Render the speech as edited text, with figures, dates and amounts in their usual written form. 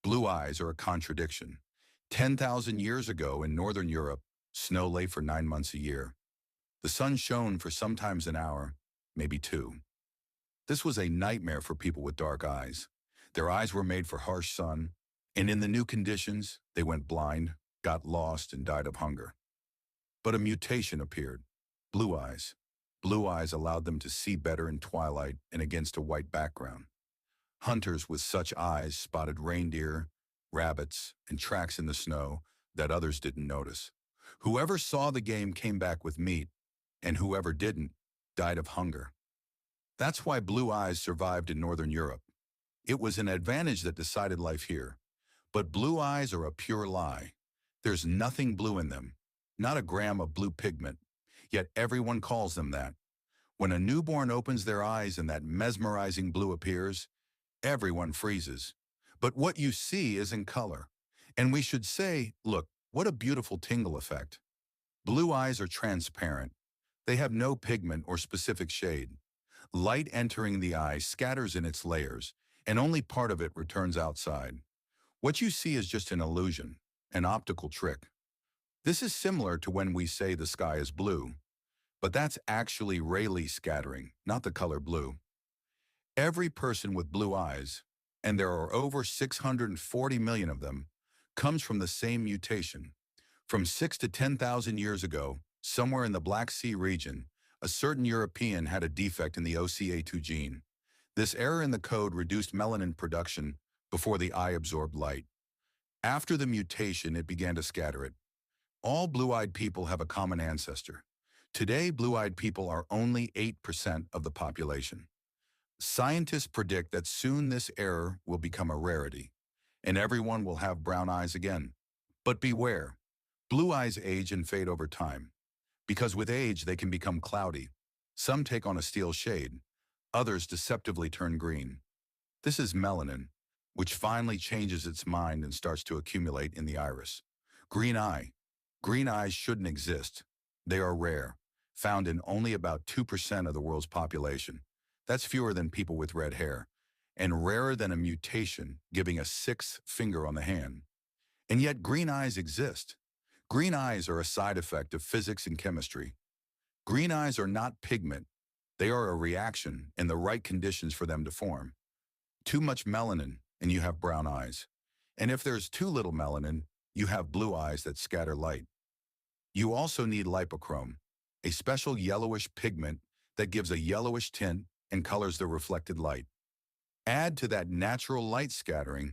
Blue eyes are a contradiction. 10,000 years ago in northern Europe, snow lay for 9 months a year. The sun shone for sometimes an hour, maybe two. This was a nightmare for people with dark eyes. Their eyes were made for harsh sun, and in the new conditions, they went blind, got lost, and died of hunger. But a mutation appeared. Blue eyes. Blue eyes allowed them to see better in twilight and against a white background. Hunters with such eyes spotted reindeer, rabbits, and tracks in the snow that others didn't notice. Whoever saw the game came back with meat, and whoever didn't died of hunger. That's why blue eyes survived in northern Europe. It was an advantage that decided life here. But blue eyes are a pure lie. There's nothing blue in them, not a gram of blue pigment, yet everyone calls them that. When a newborn opens their eyes and that mesmerizing blue appears, everyone freezes. But what you see is in color. And we should say, look, what a beautiful tingle effect. Blue eyes are transparent. They have no pigment or specific shade. Light entering the eye scatters in its layers, and only part of it returns outside. What you see is just an illusion, an optical trick. This is similar to when we say the sky is blue, but that's actually Rayleigh scattering, not the color blue. Every person with blue eyes, and there are over 640 million of them, comes from the same mutation. From 6 to 10,000 years ago, somewhere in the Black Sea region, a certain European had a defect in the OCA2 gene. This error in the code reduced melanin production before the eye absorbed light. After the mutation, it began to scatter it. All blue-eyed people have a common ancestor. Today, blue-eyed people are only 8% of the population. Scientists predict that soon this error will become a rarity, and everyone will have brown eyes again. But beware, blue eyes age and fade over time. Because with age, they can become cloudy. Some take on a steel shade. Others deceptively turn green. This is melanin, which finally changes its mind and starts to accumulate in the iris. Green eye. Green eyes shouldn't exist. They are rare, found in only about 2% of the world's population. That's fewer than people with red hair, and rarer than a mutation giving a sixth finger on the hand. And yet green eyes exist. Green eyes are a side effect of physics and chemistry. Green eyes are not pigment. They are a reaction in the right conditions for them to form. Too much melanin, and you have brown eyes. And if there's too little melanin, you have blue eyes that scatter light. You also need lipochrome, a special yellowish pigment that gives a yellowish tint and colors the reflected light. Add to that natural light scattering,